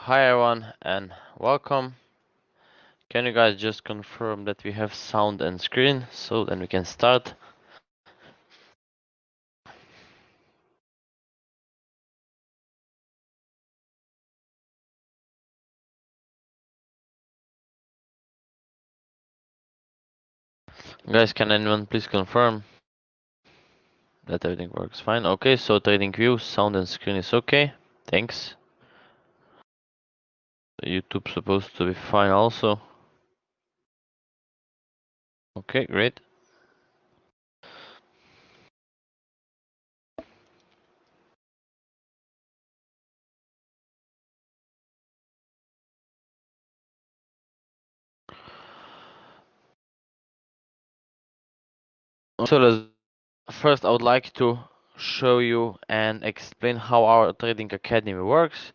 Hi everyone and welcome. Can you guys just confirm that we have sound and screen so then we can start? Guys, can anyone please confirm that everything works fine? Okay, so trading view, sound and screen is okay. Thanks. YouTube's supposed to be fine also. Okay, great. So first I would like to show you and explain how our trading academy works,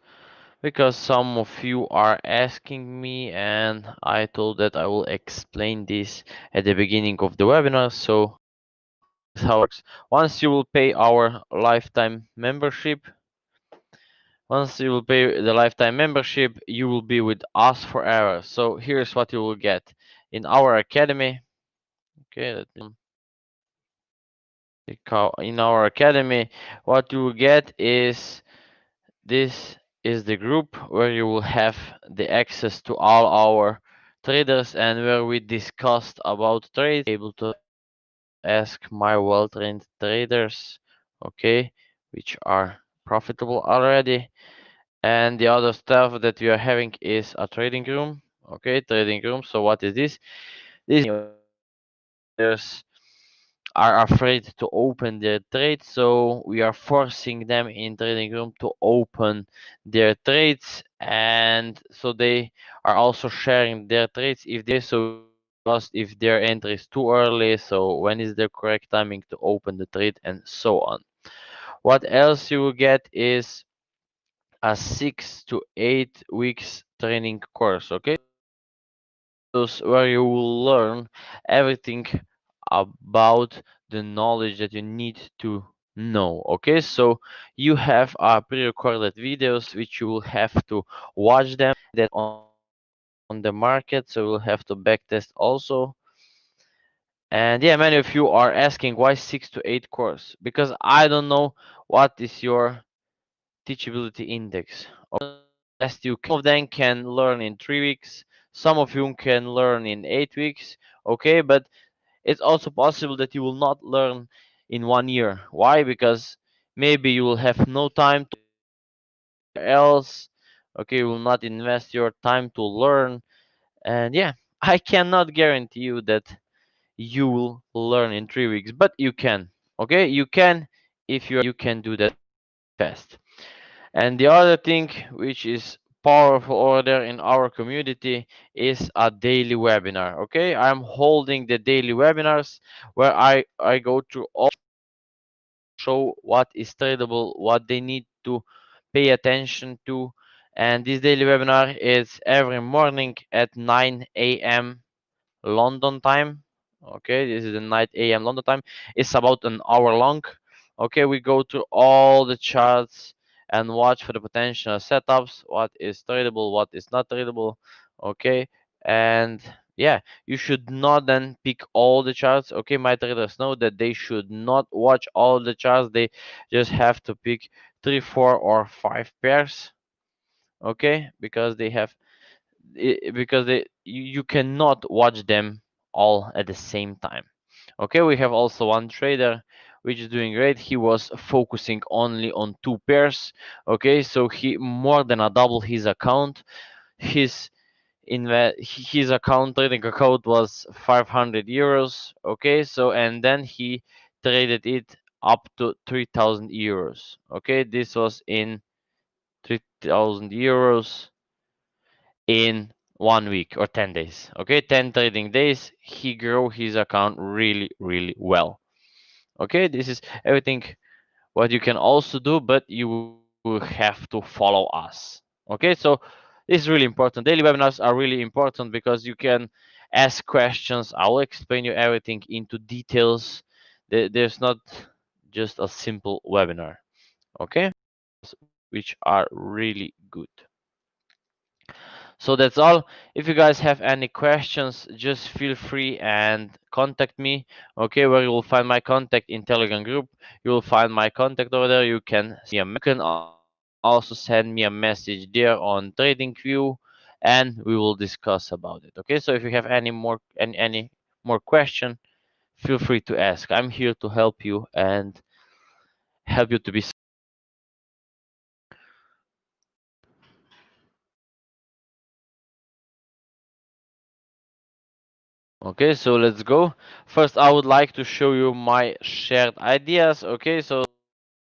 because some of you are asking me and I told that I will explain this at the beginning of the webinar. So this is how it works. Once you will pay our lifetime membership, you will be with us forever. So here's what you will get in our academy. Okay, in our academy, what you will get is this is the group where you will have the access to all our traders and where we discussed about trades, able to ask my well-trained traders, okay, which are profitable already. And the other stuff that we are having is a trading room, okay, trading room. So what is this? This is are afraid to open their trades, so we are forcing them in trading room to open their trades, and so they are also sharing their trades if they so lost if their entry is too early, so when is the correct timing to open the trade and so on. What else you will get is a 6 to 8 weeks training course, okay, where you will learn everything about the knowledge that you need to know. Okay, so you have pre-recorded videos which you will have to watch them that on the market, so we'll have to backtest also. And yeah, many of you are asking why 6 to 8 course, because I don't know what is your teachability index. Best you some of them can learn in 3 weeks, some of you can learn in 8 weeks, okay, but it's also possible that you will not learn in 1 year. Why? Because maybe you will have no time to else, okay, you will not invest your time to learn. And yeah, I cannot guarantee you that you will learn in 3 weeks, but you can, okay, you can, if you can do that fast. And the other thing which is powerful order in our community is a daily webinar. Okay, I'm holding the daily webinars where I go through all, show what is tradable, what they need to pay attention to. And this daily webinar is every morning at 9 a.m. London time. Okay, this is the 9 a.m. London time. It's about an hour long. Okay, we go through all the charts and watch for the potential setups, what is tradable, what is not tradable. Okay, and yeah, you should not then pick all the charts. Okay, my traders know that they should not watch all the charts. They just have to pick 3, 4, or 5 pairs. Okay, because they have because you cannot watch them all at the same time. Okay, we have also one trader which is doing great. He was focusing only on 2 pairs. Okay, so he more than a double his account. His his account, trading account, was 500 euros. Okay, so and then he traded it up to 3000 euros. Okay, this was in 3000 euros in 1 week or 10 days. Okay, 10 trading days, he grew his account really well. Okay, this is everything what you can also do, but you will have to follow us. Okay, so this is really important. Daily webinars are really important because you can ask questions. I will explain you everything into details. There's not just a simple webinar. Okay, which are really good. So that's all. If you guys have any questions, just feel free and contact me. Okay, where you will find my contact in Telegram group. You will find my contact over there. You can also send me a message there on TradingView, and we will discuss about it. Okay, so if you have any more question, feel free to ask. I'm here to help you and help you to be. Okay, so let's go. First, I would like to show you my shared ideas. Okay, so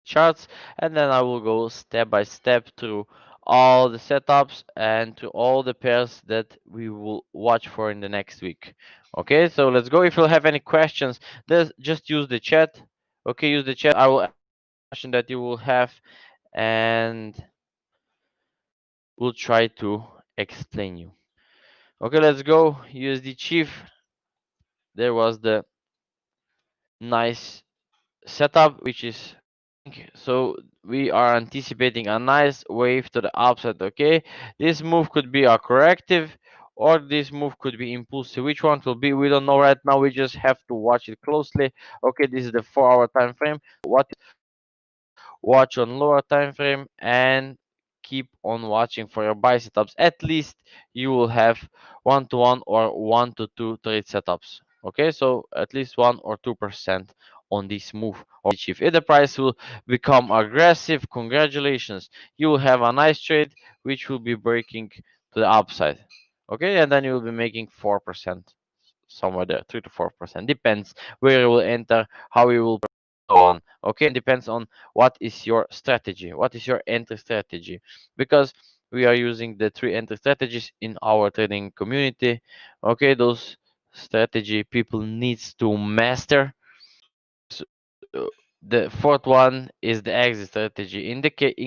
charts, and then I will go step by step through all the setups and to all the pairs that we will watch for in the next week. Okay, so let's go. If you have any questions, just use the chat. Okay, use the chat. I will answer any question that you will have, and we'll try to explain you. Okay, let's go. USD Chief. There was the nice setup, which is so we are anticipating a nice wave to the upside. Okay, this move could be a corrective, or this move could be impulsive. Which one will be, we don't know right now. We just have to watch it closely. Okay, this is the 4 hour time frame. What watch on lower time frame and keep on watching for your buy setups. At least you will have 1 to 1 or 1 to 2 trade setups. Okay, so at least 1 or 2% on this move or chief. If the price will become aggressive, congratulations, you will have a nice trade which will be breaking to the upside. Okay, and then you will be making 4%, somewhere there, 3 to 4%, depends where you will enter, how you will so on. Okay, and depends on what is your strategy, what is your entry strategy, because we are using the 3 entry strategies in our trading community. Okay, those strategy people needs to master. So, the fourth one is the exit strategy. In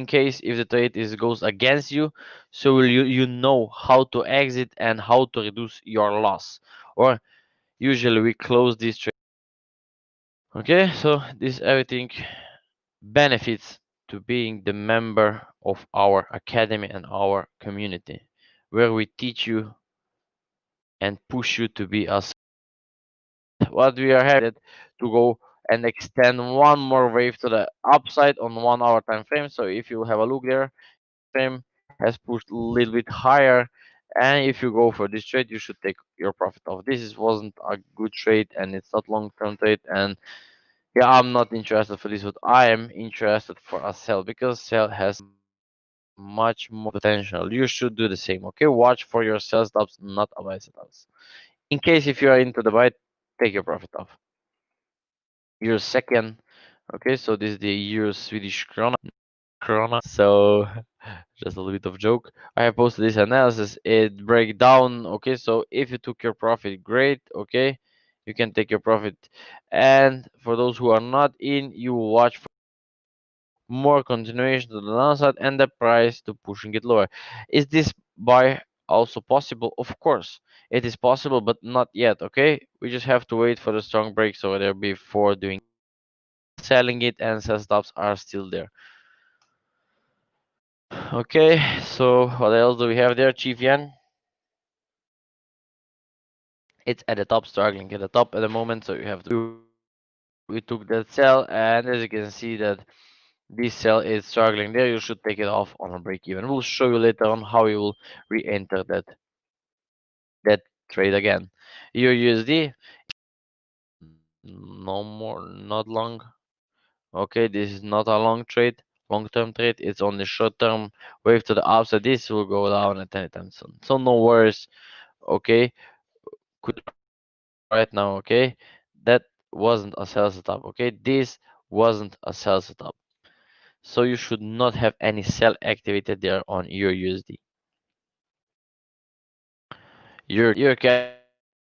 case if the trade is goes against you, so will you know how to exit and how to reduce your loss. Or usually we close this trade. Okay, so this everything benefits to being the member of our academy and our community, where we teach you and push you to be us. What we are having to go and extend one more wave to the upside on 1 hour time frame. So if you have a look there, frame has pushed a little bit higher, and if you go for this trade, you should take your profit off. Wasn't a good trade, and it's not long term trade. And yeah, I'm not interested for this, but I am interested for a sell, because sell has much more potential. You should do the same. Okay, watch for your sell stops, not a buy stops. In case if you are into the buy, take your profit off. Euro second. Okay, so this is the Euro Swedish krona. So just a little bit of joke. I have posted this analysis. It break down. Okay, so if you took your profit, great. Okay, you can take your profit. And for those who are not in, you watch for more continuation to the downside and the price to pushing it lower. Is this buy also possible? Of course, it is possible, but not yet. Okay, we just have to wait for the strong breaks over there before doing selling it, and sell stops are still there. Okay, so what else do we have there? Chief Yen, it's at the top, struggling at the top at the moment, so you have to. We took that sell, and as you can see that this sell is struggling there. You should take it off on a break even. We'll show you later on how you will re-enter that trade again. Your USD, no more, not long. Okay, this is not a long trade, long-term trade. It's only short-term wave to the upside. This will go down at any time soon. So no worries. Okay, could right now. Okay, that wasn't a sell setup. Okay, this wasn't a sell setup. So you should not have any sell activated there on your USD. Your can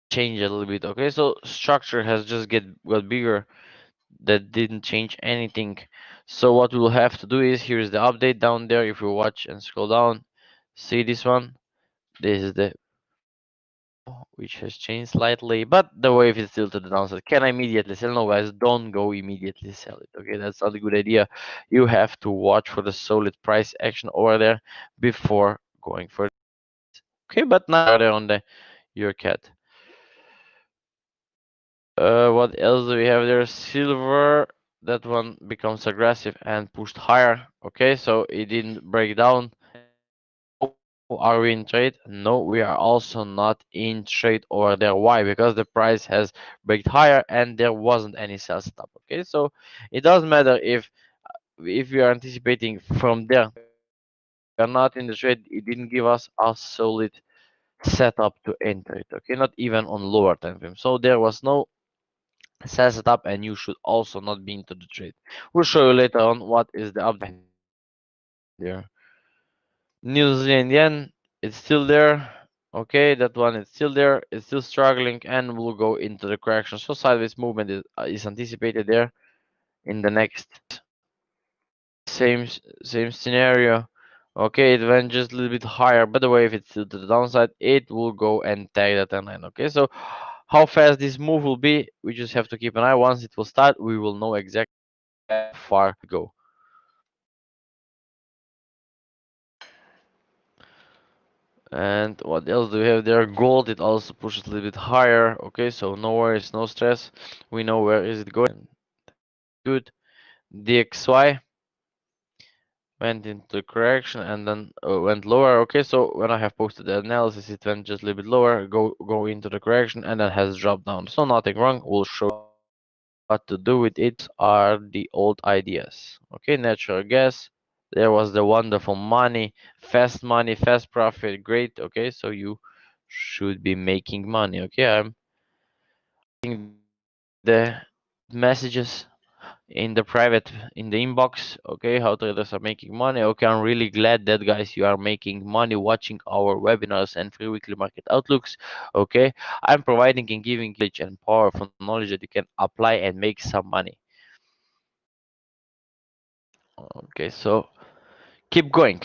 change a little bit. Okay, so structure has just got bigger. That didn't change anything. So what we'll have to do is, here's the update down there. If you watch and scroll down, see this one. This is the which has changed slightly, but the wave is still to the downside. Can I immediately sell? No, guys, don't go immediately sell it. Okay, that's not a good idea. You have to watch for the solid price action over there before going for it. Okay, but now they're on the your cat. What else do we have there? Silver. That one becomes aggressive and pushed higher. Okay, so it didn't break down. Now, are we in trade? No, we are also not in trade over there. Why? Because the price has break higher and there wasn't any sell stop. Okay, so it doesn't matter if we are anticipating from there. We are not in the trade. It didn't give us a solid setup to enter it. Okay, not even on lower time frame. So there was no sell setup, and you should also not be into the trade. We'll show you later on what is the update there. New Zealand yen, it's still there. Okay, that one is still there. It's still struggling, and we'll go into the correction. So sideways movement is anticipated there in the next same scenario. Okay, it went just a little bit higher. By the way, if it's still to the downside, it will go and tag that trend line. Okay, so how fast this move will be, we just have to keep an eye. Once it will start, we will know exactly how far to go. And what else do we have there? Gold, it also pushes a little bit higher. Okay, so no worries, no stress. We know where is it going. Good. DXY went into correction and then went lower. Okay, so when I have posted the analysis, it went just a little bit lower, go into the correction, and then has dropped down. So nothing wrong. We'll show what to do with it are the old ideas. Okay, natural gas. There was the wonderful money, fast profit. Great. Okay, so you should be making money. Okay, I'm getting the messages in the private in the inbox. Okay, how traders are making money. Okay, I'm really glad that guys you are making money watching our webinars and free weekly market outlooks. Okay, I'm providing and giving knowledge and powerful knowledge that you can apply and make some money. Okay, so keep going,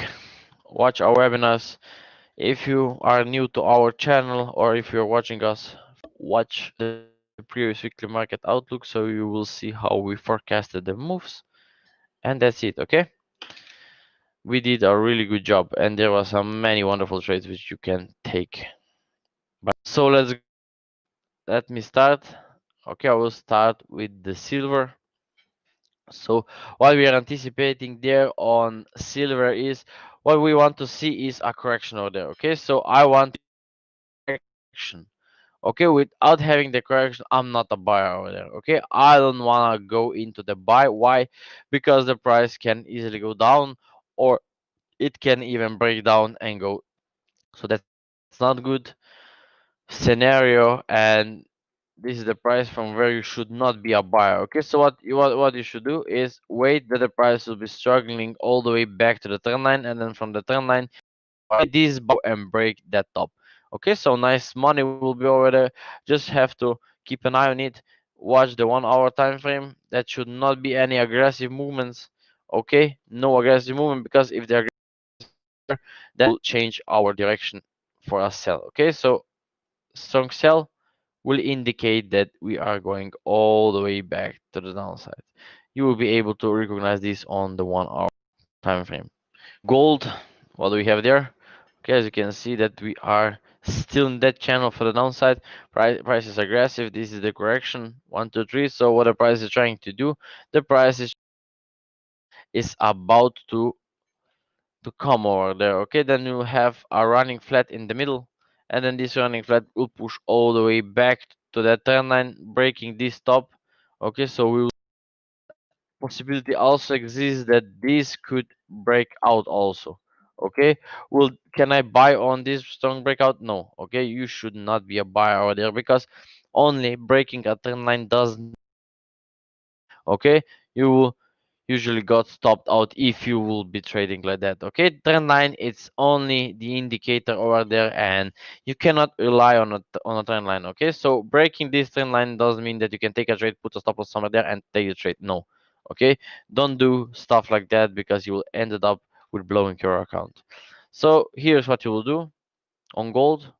watch our webinars. If you are new to our channel or if you're watching us, watch the previous weekly market outlook so you will see how we forecasted the moves. And that's it. Okay, we did a really good job and there were some many wonderful trades which you can take. But so let me start. Okay, I will start with the silver. So what we are anticipating there on silver is what we want to see is a correction over there. Okay, so I want correction. Okay, without having the correction, I'm not a buyer over there. Okay, I don't want to go into the buy. Why? Because the price can easily go down or it can even break down and go. So that's not good scenario, and this is the price from where you should not be a buyer. Okay, so what you should do is wait that the price will be struggling all the way back to the trend line, and then from the trend line buy this bow and break that top. Okay, so nice money will be over there. Just have to keep an eye on it. Watch the 1 hour time frame. That should not be any aggressive movements. Okay, no aggressive movement, because if they're aggressive, that will change our direction for a sell. Okay, so strong sell will indicate that we are going all the way back to the downside. You will be able to recognize this on the 1 hour time frame. Gold, what do we have there? Okay, as you can see that we are still in that channel for the downside. Price is aggressive. This is the correction. 1, 2, 3. So what the price is trying to do, the price is about to come over there. Okay, then you have a running flat in the middle, and then this running flat will push all the way back to that trend line, breaking this top. Okay, so we will possibility also exists that this could break out also. Okay, well, can I buy on this strong breakout? No. Okay, you should not be a buyer over there, because only breaking a trend line doesn't. Okay, you will usually got stopped out if you will be trading like that. Okay, trend line, it's only the indicator over there, and you cannot rely on a trend line. Okay, so breaking this trend line doesn't mean that you can take a trade, put a stop loss somewhere there, and take the trade. No. Okay, don't do stuff like that, because you will end up with blowing your account. So here's what you will do on gold.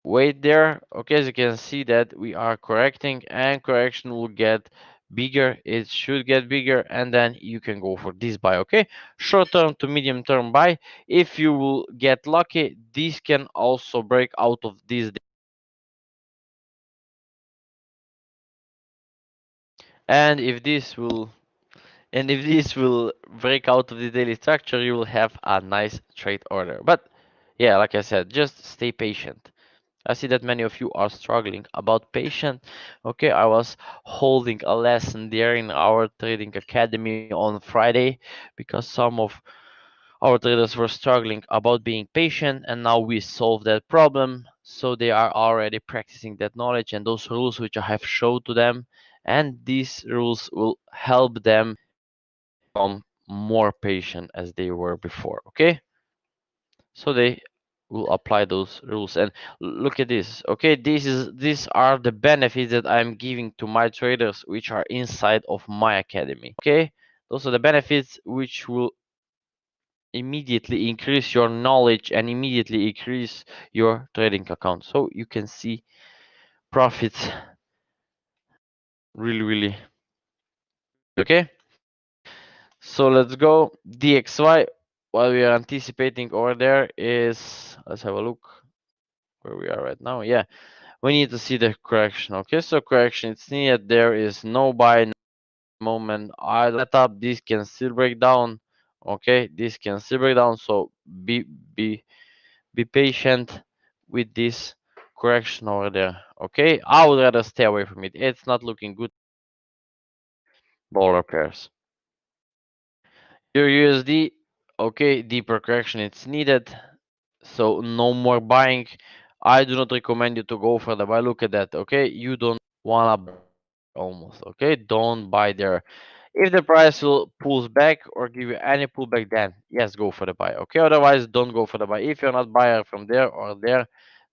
Wait there. Okay, as you can see that we are correcting, and correction will get bigger, it should get bigger, and then you can go for this buy. Okay, short term to medium term buy. If you will get lucky, this can also break out of this, and if this will break out of the daily structure, you will have a nice trade order. But yeah, like I said, just stay patient. I see that many of you are struggling about patience. Okay, I was holding a lesson there in our trading academy on Friday because some of our traders were struggling about being patient, and now we solved that problem. So they are already practicing that knowledge and those rules which I have showed to them, and these rules will help them become more patient as they were before. Okay, so they will apply those rules, and look at this. Okay, these are the benefits that I'm giving to my traders which are inside of my academy. Okay, those are the benefits which will immediately increase your knowledge and immediately increase your trading account, so you can see profits really. Okay, so let's go DXY. What we are anticipating over there is, let's have a look where we are right now. Yeah, we need to see the correction. Okay, so correction it's needed. There is no buy no moment. I let up. This can still break down. Okay, this can still break down. So be be patient with this correction over there. Okay, I would rather stay away from it. It's not looking good. Dollar pairs. Your USD. Okay, deeper correction it's needed. So no more buying. I do not recommend you to go for the buy. Look at that. Okay, you don't wanna buy almost. Okay, don't buy there. If the price will pulls back or give you any pullback, then yes, go for the buy. Okay, otherwise don't go for the buy. If you're not buyer from there or there,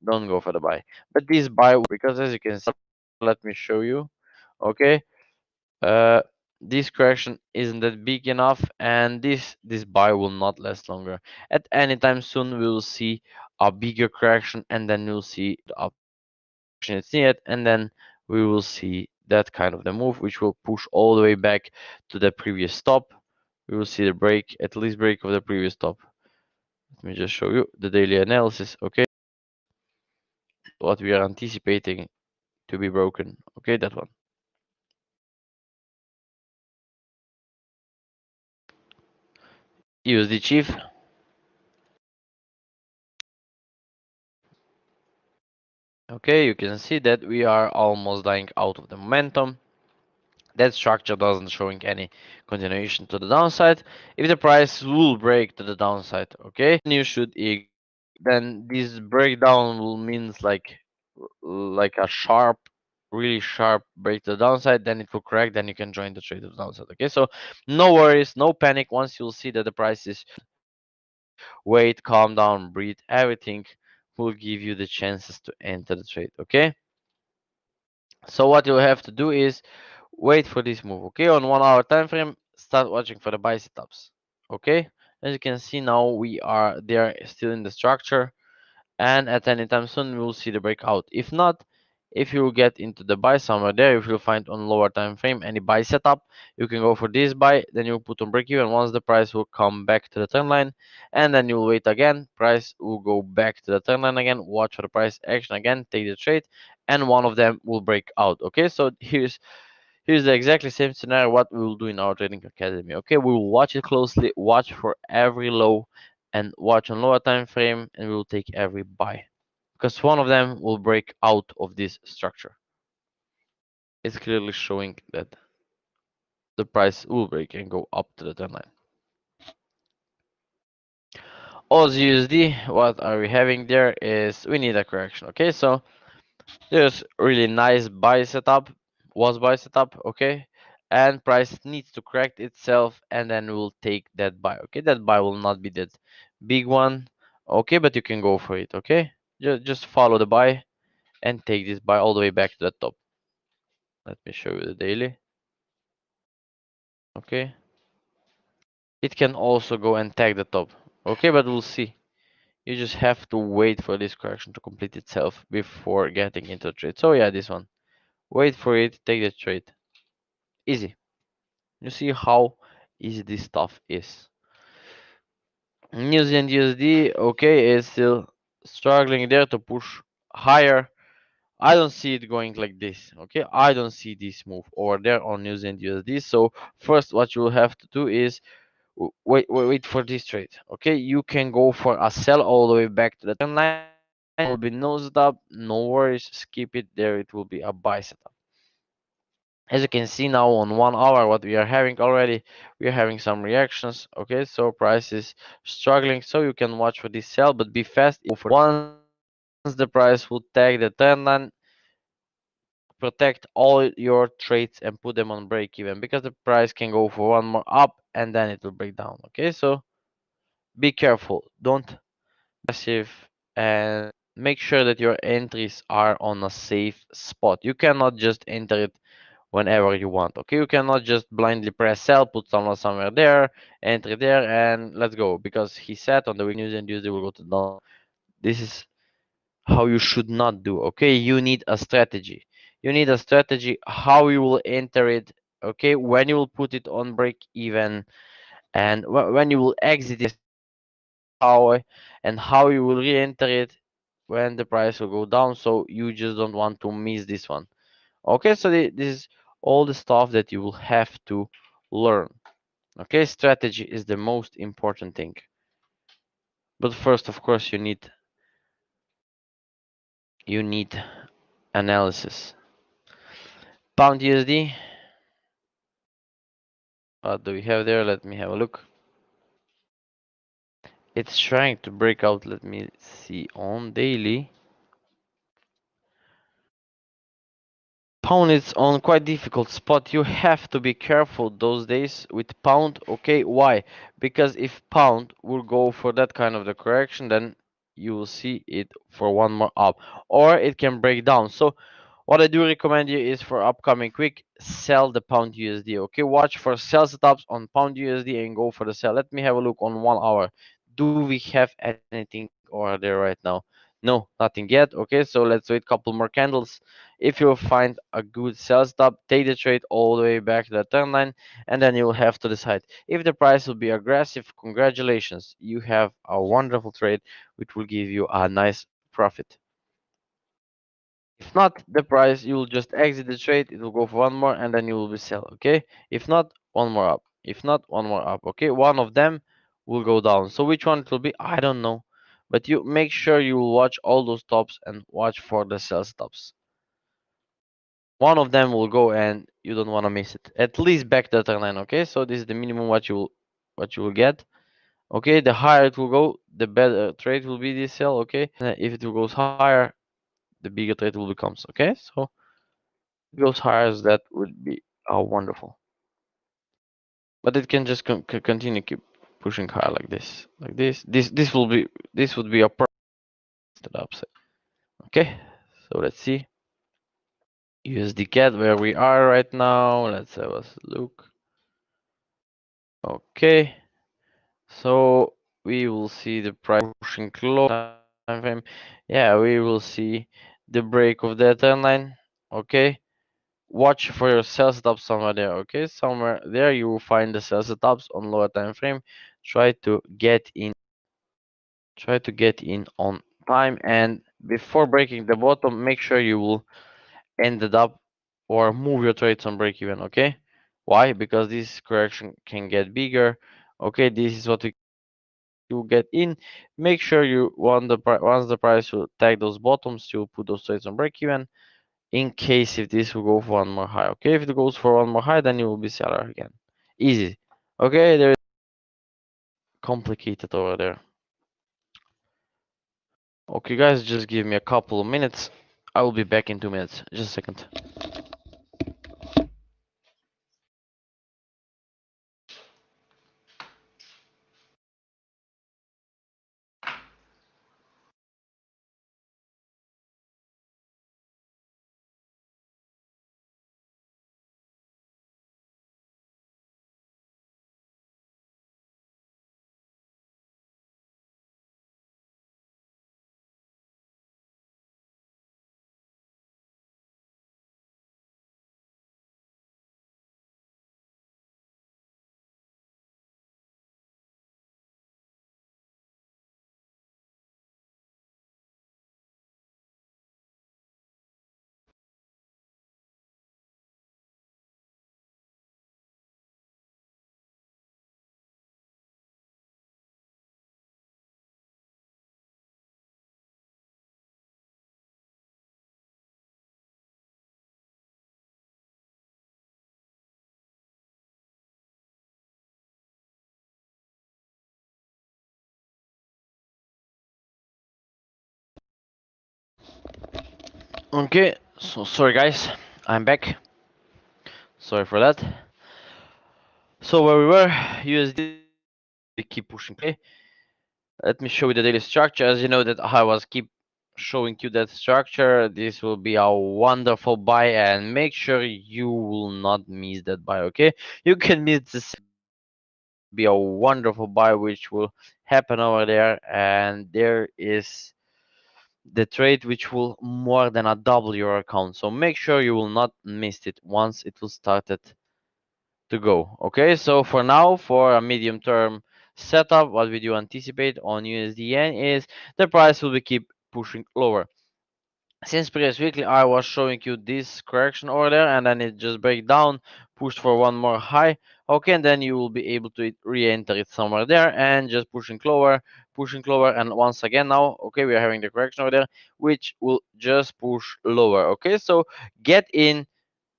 don't go for the buy. But this buy, because as you can see, let me show you. Okay, uh, this correction isn't that big enough, and this buy will not last longer. At any time soon, we will see a bigger correction, and then we'll see the up correction it's needed, and then we will see that kind of the move, which will push all the way back to the previous stop. We will see the break, at least break of the previous stop. Let me just show you the daily analysis. Okay, what we are anticipating to be broken. Okay, that one. USD chief. Okay, you can see that we are almost dying out of the momentum. That structure doesn't showing any continuation to the downside. If the price will break to the downside, okay, you should then this breakdown will means like a sharp, really sharp break to the downside. Then it will correct. Then you can join the trade to the downside. Okay, so no worries, no panic. Once you'll see that the price is, wait, calm down, breathe. Everything will give you the chances to enter the trade. Okay. So what you have to do is wait for this move. Okay, on 1 hour time frame, start watching for the buy setups. Okay, as you can see now we are there still in the structure, and at any time soon we will see the breakout. If not, if you get into the buy somewhere there, if you find on lower time frame any buy setup, you can go for this buy, then you'll put on break even once the price will come back to the trend line, and then you'll wait again, price will go back to the trend line again, watch for the price action again, take the trade, and one of them will break out. Okay, so here's the exactly same scenario what we will do in our trading academy. Okay, we will watch it closely, watch for every low, and watch on lower time frame, and we will take every buy because one of them will break out of this structure. It's clearly showing that the price will break and go up to the trend line. Aussie USD, what are we having there is we need a correction. Okay, so there's really nice buy setup, was buy setup, okay, and price needs to correct itself, and then we'll take that buy. Okay, that buy will not be that big one, okay, but you can go for it. Okay, just follow the buy and take this buy all the way back to the top. Let me show you the daily. Okay, it can also go and tag the top. Okay, but we'll see. You just have to wait for this correction to complete itself before getting into the trade. So yeah, this one, wait for it, take the trade. Easy. You see how easy this stuff is. New Zealand USD, okay, is still struggling there to push higher. I don't see it going like this. Okay, I don't see this move over there on New Zealand USD. So first, what you will have to do is wait for this trade. Okay, you can go for a sell all the way back to the trend line. It will be no setup, no worries. Skip it there. It will be a buy setup. As you can see now on 1 hour, what we are having already, we are having some reactions. Okay, so price is struggling, so you can watch for this sell, but be fast. Once the price will tag the trend line, protect all your trades and put them on break even, because the price can go for one more up and then it will break down. Okay, so be careful, don't passive, and make sure that your entries are on a safe spot. You cannot just enter it whenever you want. Okay, you cannot just blindly press sell, put someone somewhere there, enter there, and let's go, because he said on the week news and Tuesday will go to down. This is how you should not do. Okay, you need a strategy. You need a strategy how you will enter it. Okay, when you will put it on break even, and when you will exit it, how and how you will re-enter it when the price will go down. So you just don't want to miss this one. Okay, so this is all the stuff that you will have to learn. Okay, strategy is the most important thing. But first, of course, you need analysis. Pound USD. What do we have there? Let me have a look. It's trying to break out. Let me see on daily. Pound is on quite difficult spot. You have to be careful those days with pound. Okay, why? Because if pound will go for that kind of the correction, then you will see it for one more up, or it can break down. So what I do recommend you is for upcoming quick, sell the pound USD. Okay, watch for sell setups on pound USD and go for the sell. Let me have a look on 1 hour. Do we have anything over there right now? No, nothing yet. Okay, so let's wait a couple more candles. If you find a good sell stop, take the trade all the way back to the trend line, and then you will have to decide. If the price will be aggressive, congratulations, you have a wonderful trade which will give you a nice profit. If not, the price, you will just exit the trade, it will go for one more, and then you will be sell. Okay, if not, one more up. If not, one more up. Okay, one of them will go down. So which one it will be, I don't know, but you make sure you will watch all those stops and watch for the sell stops. One of them will go and you don't want to miss it, at least back to the trend line. Okay, so this is the minimum what you will get. Okay, the higher it will go, the better trade will be this sell. Okay, if it goes higher, the bigger trade will becomes. Okay, so goes higher, that would be wonderful. But it can just continue keep pushing higher like this, like this. This would be a perfect upside. Okay, so let's see USD CAD where we are right now. Let's have a look. Okay, so we will see the price pushing close time frame. Yeah, we will see the break of that trend line. Okay, watch for your sell setup somewhere there. Okay, somewhere there you will find the sell setups on lower time frame. Try to get in. Try to get in on time, and before breaking the bottom, make sure you will ended up or move your trades on break even. Okay, why? Because this correction can get bigger. Okay, this is what you get in. Make sure you want once the price will tag those bottoms, you put those trades on break even, in case if this will go for one more high. Okay, if it goes for one more high, then you will be seller again. Easy. Okay, there is complicated over there. Okay, guys, just give me a couple of minutes. I will be back in 2 minutes. Just a second. Okay, so sorry guys, I'm back. Sorry for that. So where we were, USD we keep pushing. Okay, let me show you the daily structure. As you know that I was keep showing you that structure. This will be a wonderful buy, and make sure you will not miss that buy. Okay, you can miss this, but this will be a wonderful buy which will happen over there, and there is the trade which will more than a double your account. So make sure you will not miss it once it will started to go. Okay, so for now, for a medium term setup, what we do anticipate on USDN is the price will be keep pushing lower. Since previous weekly I was showing you this correction over there, and then it just break down, pushed for one more high. Okay, and then you will be able to re-enter it somewhere there and just pushing lower, and once again now, okay, we are having the correction over there, which will just push lower. Okay, so get in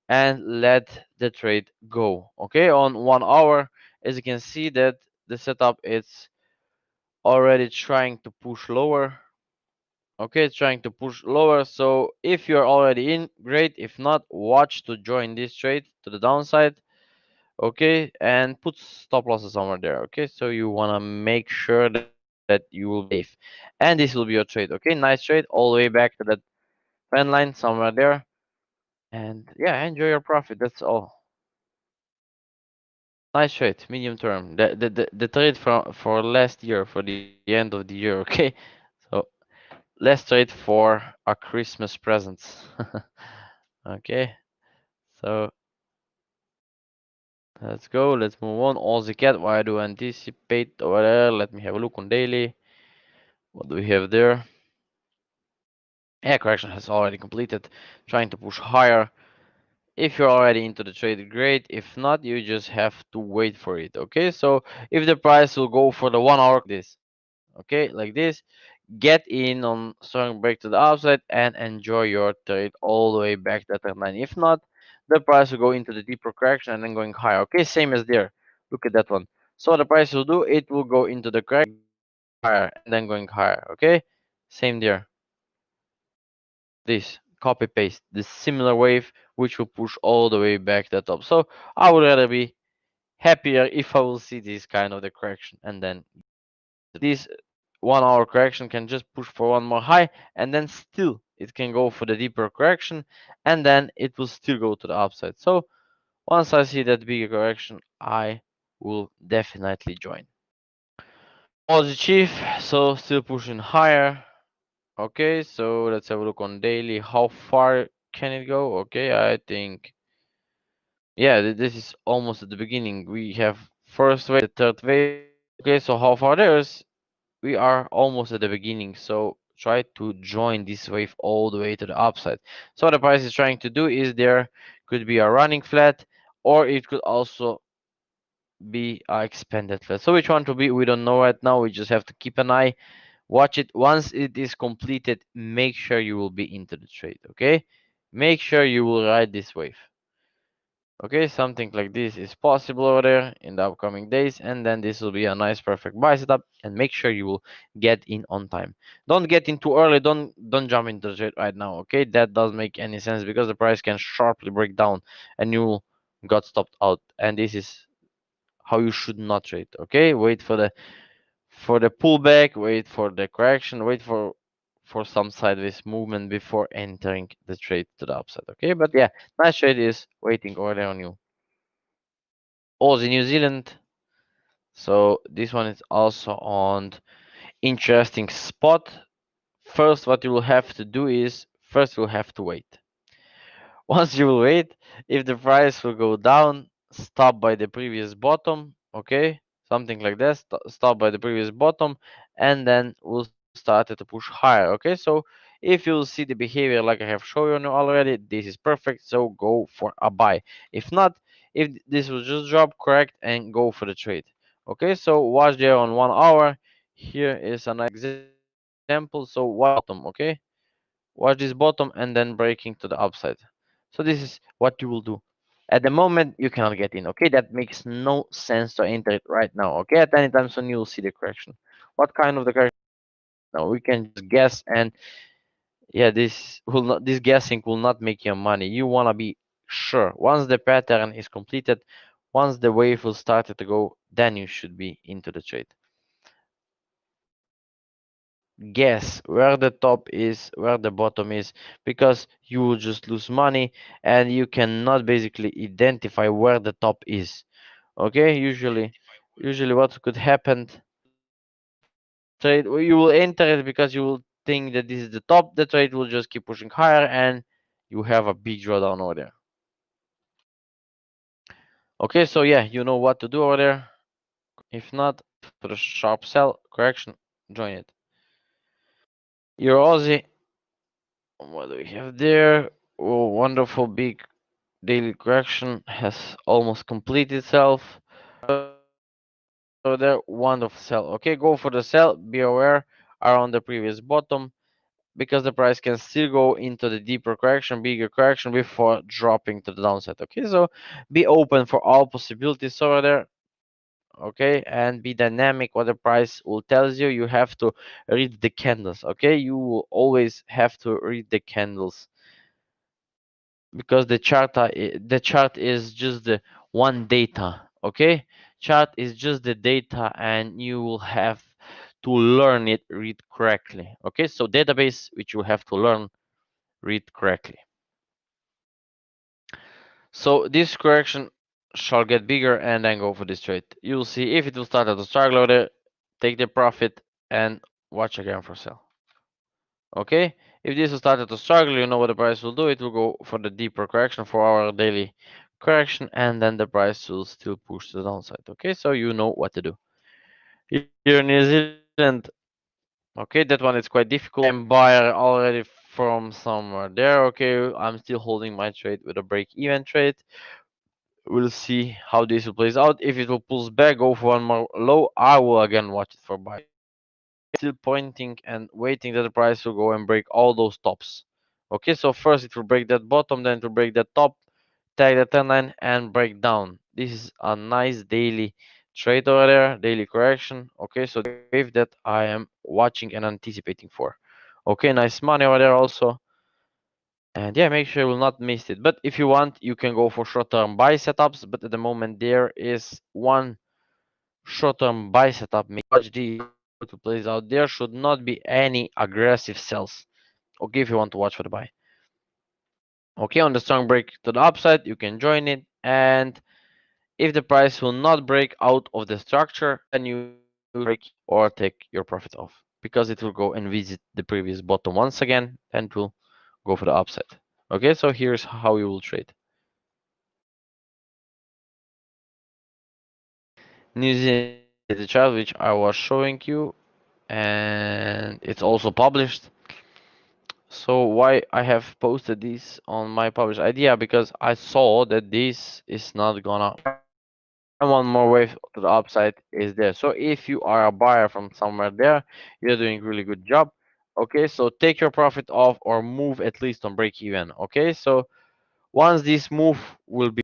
and let the trade go. Okay, on 1 hour, as you can see that the setup is already trying to push lower. Okay, it's trying to push lower. So if you're already in, great. If not, watch to join this trade to the downside. Okay, and put stop losses somewhere there. Okay, so you want to make sure that you will be safe, and this will be your trade. Okay, nice trade all the way back to that trend line somewhere there, and yeah, enjoy your profit. That's all. Nice trade, medium term. The trade for last year, for the end of the year. Okay, so let's trade for a Christmas presents. Okay, so let's go. Let's move on. Aussie cat. Why do I anticipate over there? Let me have a look on daily. What do we have there? Yeah, correction has already completed. Trying to push higher. If you're already into the trade, great. If not, you just have to wait for it. Okay, so if the price will go for the 1 hour, this, okay, like this, get in on strong break to the upside and enjoy your trade all the way back to that line. If not, the price will go into the deeper correction and then going higher. Okay, same as there. Look at that one. So the price will do, it will go into the correction, going higher and then going higher. Okay, same there. This copy paste this similar wave which will push all the way back to the top. So I would rather be happier if I will see this kind of the correction, and then this 1 hour correction can just push for one more high, and then still it can go for the deeper correction, and then it will still go to the upside. So once I see that bigger correction, I will definitely join. Aussie chief, so still pushing higher. Okay, so let's have a look on daily. How far can it go? Okay, I think, yeah, this is almost at the beginning. We have first wave, the third wave. Okay, so how far there is? We are almost at the beginning. So try to join this wave all the way to the upside. So what the price is trying to do is there could be a running flat, or it could also be a expanded flat. So which one to be, we don't know right now. We just have to keep an eye. Watch it. Once it is completed, make sure you will be into the trade. Okay, make sure you will ride this wave. Okay, something like this is possible over there in the upcoming days, and then this will be a nice perfect buy setup. And make sure you will get in on time. Don't get in too early. Don't jump into the trade right now. Okay, that doesn't make any sense because the price can sharply break down and you got stopped out. And this is how you should not trade. Okay, wait for the pullback, wait for the correction, wait for some sideways movement before entering the trade to the upside. Okay, but yeah, nice trade is waiting over there on you. Aussie New Zealand. So this one is also on interesting spot. First, what you will have to do is first you'll have to wait. Once you will wait, if the price will go down, stop by the previous bottom, okay? Something like that, stop by the previous bottom, and then we'll start it to push higher, okay? So if you'll see the behavior like I have shown you already, this is perfect, so go for a buy. If not, if this will just drop, correct, and go for the trade. Okay, so watch there on 1 hour. Here is an example, so watch this bottom, okay? Watch this bottom and then breaking to the upside. So this is what you will do. At the moment, you cannot get in. Okay, that makes no sense to enter it right now. Okay, at any time soon you will see the correction. What kind of the correction? Now we can just guess, and Yeah, this guessing will not make you money. You want to be sure. Once the pattern is completed, once the wave will start to go, then you should be into the trade. Guess where the top is, where the bottom is, because you will just lose money and you cannot basically identify where the top is. Okay, usually what could happen the trade, well, you will enter it because you will think that this is the top, the trade will just keep pushing higher and you have a big drawdown over there. Okay, so yeah, you know what to do over there. If not, for the sharp sell correction, join it. Your Aussie, what do we have there? Oh, wonderful big daily correction has almost completed itself. So there, wonderful sell. Okay, go for the sell. Be aware around the previous bottom because the price can still go into the deeper correction, bigger correction before dropping to the downside. Okay, so be open for all possibilities over there. Okay, and be dynamic. What the price will tells you, you have to read the candles. Okay, you will always have to read the candles because the chart is just the one data. Okay, chart is just the data and you will have to learn it read correctly. Okay, so database which you have to learn read correctly. So this correction shall get bigger and then go for this trade. You'll see if it will start at the strike loader, take the profit and watch again for sell. Okay, if this will start at the struggle, you know what the price will do. It will go for the deeper correction for our daily correction, and then the price will still push to the downside. Okay, so you know what to do. Here in New Zealand, okay, that one is quite difficult. I'm buyer already from somewhere there. Okay, I'm still holding my trade with a break-even trade. We'll see how this will plays out. If it will pulls back, go for one more low, I will again watch it for buy. Still pointing and waiting that the price will go and break all those tops. Okay, so first it will break that bottom, then it will break that top, tag the trend line and break down. This is a nice daily trade over there, daily correction. Okay, so the wave that I am watching and anticipating for. Okay, nice money over there also. And yeah, make sure you will not miss it. But if you want, you can go for short-term buy setups. But at the moment, there is one short-term buy setup. Watch this to plays out. There should not be any aggressive sells. Okay, if you want to watch for the buy. Okay, on the strong break to the upside, you can join it. And if the price will not break out of the structure, then you break or take your profit off because it will go and visit the previous bottom once again and it will go for the upside. Okay, so here's how you will trade. New Zealand is the chart which I was showing you, and it's also published. So why I have posted this on my published idea, because I saw that this is not gonna, and one more wave to the upside is there. So if you are a buyer from somewhere there, you're doing really good job. Okay, so take your profit off or move at least on break even. Okay, so once this move will be,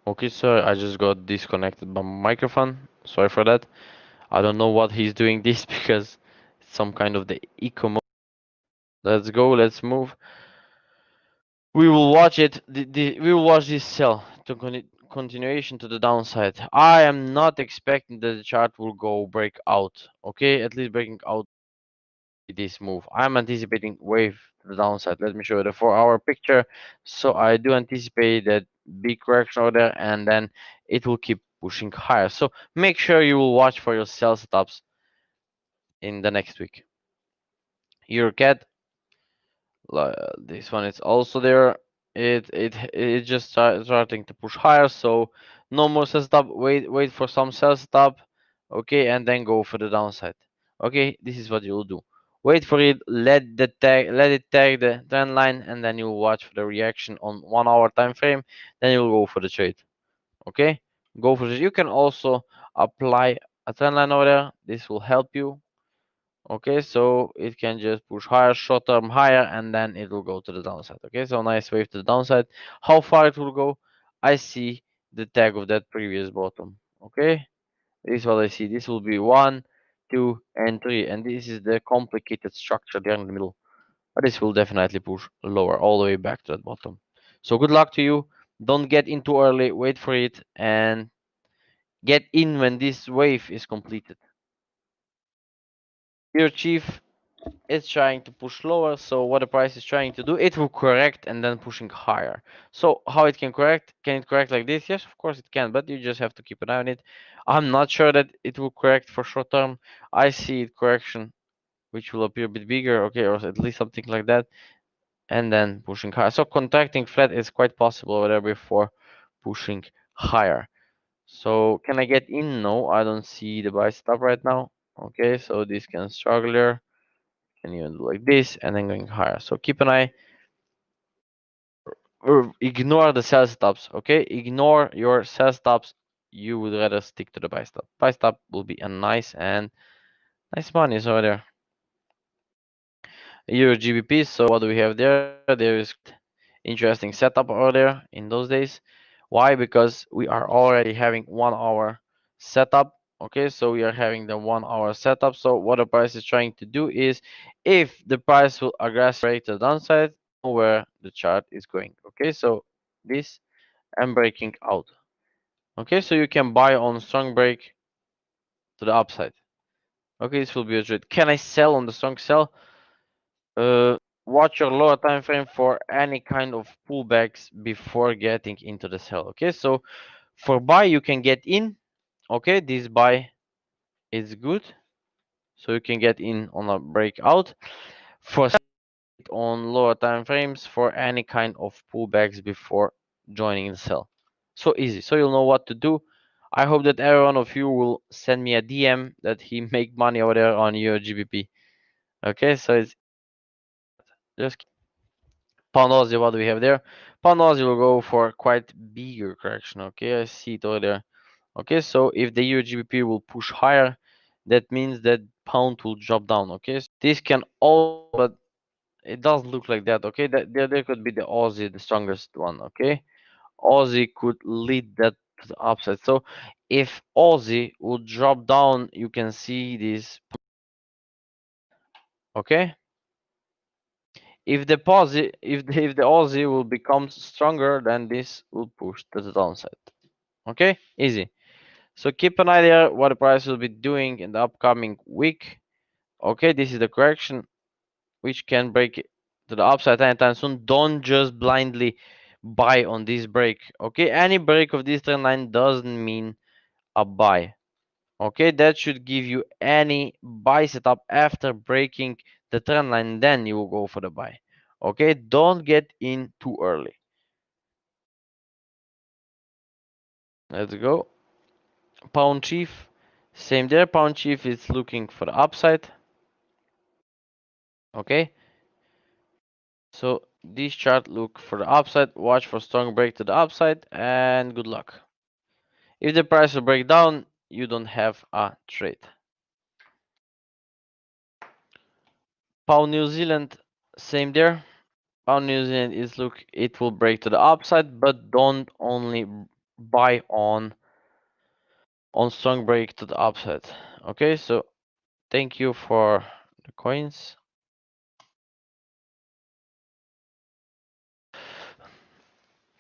okay, sir, I just got disconnected by my microphone. Sorry for that. I don't know what he's doing this because it's some kind of the eco mode. Let's go, let's move. We will watch it. We will watch this sell to continuation to the downside. I am not expecting that the chart will go break out. Okay, at least breaking out this move. I'm anticipating wave to the downside. Let me show you the 4-hour picture. So I do anticipate that big correction over there, and then it will keep pushing higher. So make sure you will watch for your sell setups in the next week. Your cat, this one is also there. It just starting to push higher, so no more sell stop. Wait for some sell stop, okay, and then go for the downside. Okay, this is what you'll do. Wait for it, let it tag the trend line, and then you'll watch for the reaction on 1 hour time frame. Then you'll go for the trade. Okay, go for it. You can also apply a trend line over there. This will help you. Okay, so it can just push higher, short term higher, and then it will go to the downside. Okay, so nice wave to the downside. How far it will go? I see the tag of that previous bottom. Okay, this is what I see. This will be 1, 2, and 3, and this is the complicated structure there in the middle. But this will definitely push lower all the way back to the bottom. So good luck to you. Don't get in too early. Wait for it and get in when this wave is completed. Your chief is trying to push lower, so what the price is trying to do, it will correct and then pushing higher. So how it can it correct like this? Yes, of course it can, but you just have to keep an eye on it. I'm not sure that it will correct for short term. I see it correction which will appear a bit bigger, okay, or at least something like that, and then pushing higher. So contracting flat is quite possible over there before pushing higher. So can I get in? No, I don't see the buy stop right now. Okay, so this can struggle there. Can even do like this and then going higher. So keep an eye, or ignore the sell stops. Okay, ignore your sell stops. You would rather stick to the buy stop. Buy stop will be a nice and nice money over there. Euro GBP. So what do we have there? There is interesting setup over there in those days. Why? Because we are already having 1 hour setup. Okay, so we are having the 1 hour setup. So what the price is trying to do is, if the price will aggressively break to the downside, know where the chart is going. Okay, so this and breaking out. Okay, so you can buy on strong break to the upside. Okay, this will be a trade. Can I sell on the strong sell? Watch your lower time frame for any kind of pullbacks before getting into the sell. Okay, so for buy you can get in. Okay, this buy is good, so you can get in on a breakout. For on lower time frames for any kind of pullbacks before joining the sell. So easy, so you'll know what to do. I hope that every one of you will send me a DM that he make money over there on your GBP. Okay, so it's just Pound Aussie, what do we have there? Pound Aussie will go for quite bigger correction. Okay, I see it over there. Okay, so if the euro GBP will push higher, that means that pound will drop down. Okay, so this can all, but it doesn't look like that. Okay, that there could be the Aussie, the strongest one. Okay, Aussie could lead that to the upside. So if Aussie will drop down, you can see this. Okay, if the Aussie will become stronger, then this will push to the downside. Okay, easy. So keep an eye there what the price will be doing in the upcoming week. Okay, this is the correction which can break it to the upside anytime soon. Don't just blindly buy on this break. Okay, any break of this trend line doesn't mean a buy. Okay, that should give you any buy setup after breaking the trend line, then you will go for the buy. Okay, don't get in too early. Let's go. Pound chief, same there. Pound chief is looking for the upside. Okay, so this chart look for the upside. Watch for strong break to the upside and good luck. If the price will break down, you don't have a trade. Pound New Zealand, same there. Pound New Zealand is look, it will break to the upside, but don't only buy on strong break to the upside. Okay, so thank you for the coins.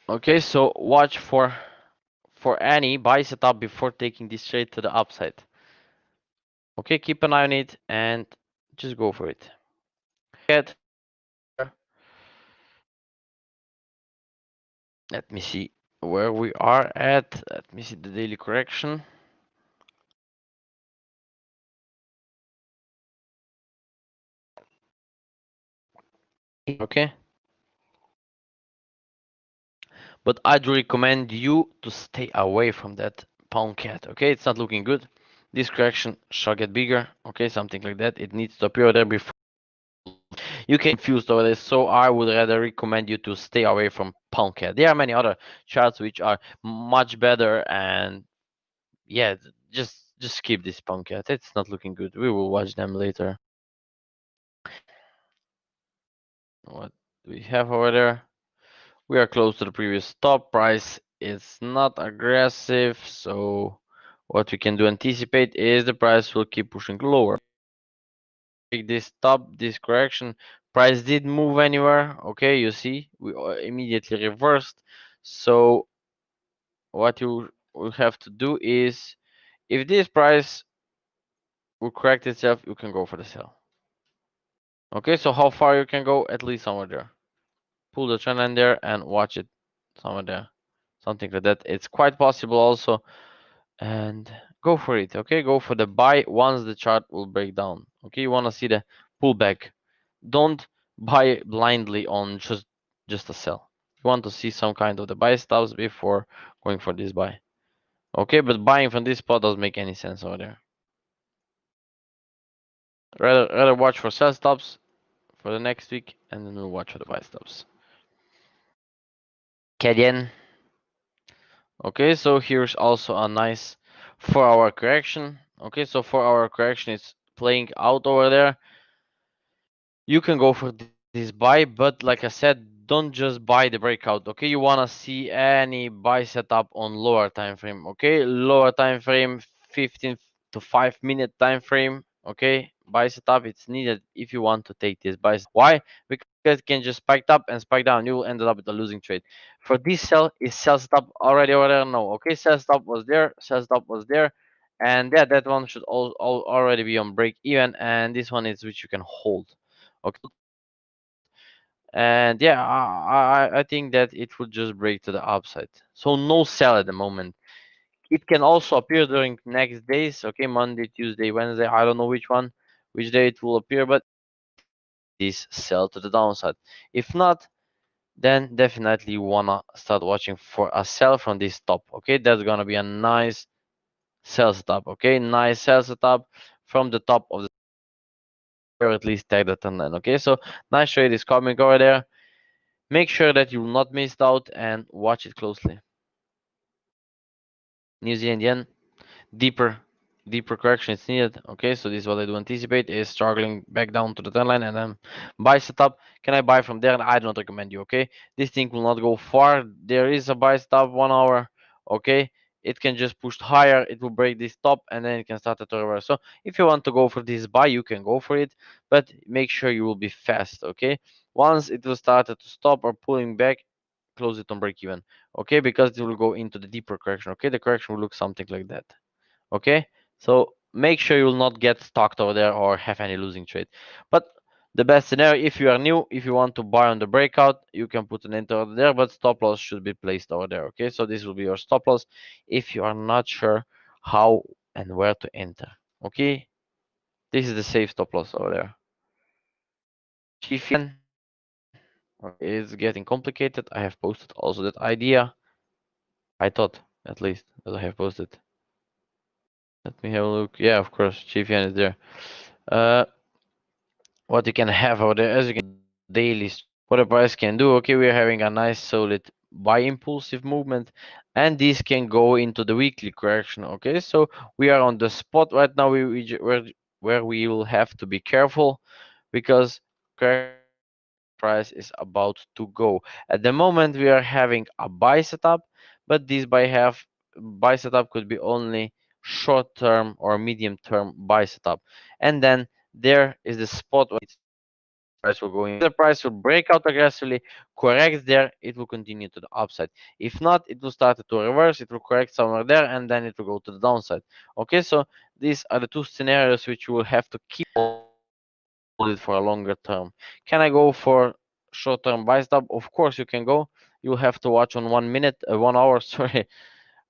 Okay, so watch for any buy setup before taking this trade to the upside. Okay, keep an eye on it and just go for it. Get. Let me see where we are at. Let me see the daily correction. Okay. But I do recommend you to stay away from that pound cat. Okay, it's not looking good. This correction shall get bigger. Okay, something like that. It needs to appear there before you get confused over this. So I would rather recommend you to stay away from pound cat. There are many other charts which are much better, and yeah, just skip this pound cat. It's not looking good. We will watch them later. What do we have over there? We are close to the previous stop price. It's not aggressive, so what we can do anticipate is the price will keep pushing lower. Break this top, this correction. Price did move anywhere. Okay, you see, we immediately reversed. So what you will have to do is, if this price will correct itself, you can go for the sell. Okay, so how far you can go? At least somewhere there. Pull the trend line there and watch it somewhere there. Something like that. It's quite possible also. And go for it. Okay, go for the buy once the chart will break down. Okay, you want to see the pullback. Don't buy blindly on just a sell. You want to see some kind of the buy stops before going for this buy. Okay, but buying from this spot doesn't make any sense over there. Rather watch for sell stops for the next week, and then we'll watch for the buy stops. Canadian. Okay, so here's also a nice 4-hour correction. Okay, so 4-hour correction is playing out over there. You can go for this buy, but like I said, don't just buy the breakout. Okay, you want to see any buy setup on lower time frame. Okay, lower time frame, 15 to 5 minute time frame. Okay, buy setup, it's needed if you want to take this buy. Why? Because it can just spike up and spike down, you will end up with a losing trade. For this sell, is sell stop already over there? No. Okay, sell stop was there, sell stop was there, and yeah, that one should already be on break even, and this one is which you can hold. Okay, and yeah, I think that it would just break to the upside. So no sell at the moment. It can also appear during next days. Okay, Monday, Tuesday, Wednesday. I don't know which day it will appear, but this sell to the downside. If not, then definitely you wanna start watching for a sell from this top. Okay, that's gonna be a nice sell setup. Okay, nice sell setup from the top of the, or at least tag the trend line. Okay, so nice trade is coming over there. Make sure that you will not miss out and watch it closely. New Zealand yen, deeper deeper correction is needed. Okay, so this is what I do anticipate is struggling back down to the trend line and then buy setup. Can I buy from there? I do not recommend you. Okay, this thing will not go far. There is a buy stop 1 hour. Okay, it can just push higher, it will break this top and then it can start to reverse. So if you want to go for this buy, you can go for it, but make sure you will be fast. Okay, once it will start to stop or pulling back, close it on break even. Okay, because it will go into the deeper correction. Okay, the correction will look something like that. Okay, so make sure you will not get stuck over there or have any losing trade. But the best scenario, if you are new, if you want to buy on the breakout, you can put an enter over there, but stop loss should be placed over there. Okay, so this will be your stop loss if you are not sure how and where to enter. Okay, this is the safe stop loss over there. Chief yen is getting complicated. I have posted also that idea. I thought at least that I have posted. Let me have a look. Yeah, of course, Chief yen is there. What you can have over there, as you can daily, what a price can do. Okay, we are having a nice solid buy impulsive movement, and this can go into the weekly correction. Okay, so we are on the spot right now. Where we will have to be careful because price is about to go. At the moment, we are having a buy setup, but this buy setup could be only short term or medium term buy setup, and then there is the spot where price will go in. The price will break out aggressively, correct there, it will continue to the upside. If not, it will start to reverse, it will correct somewhere there, and then it will go to the downside. Okay, so these are the two scenarios which you will have to keep it for a longer term. Can I go for short-term buy stop? Of course you can go. You'll have to watch on 1 minute, 1 hour, sorry,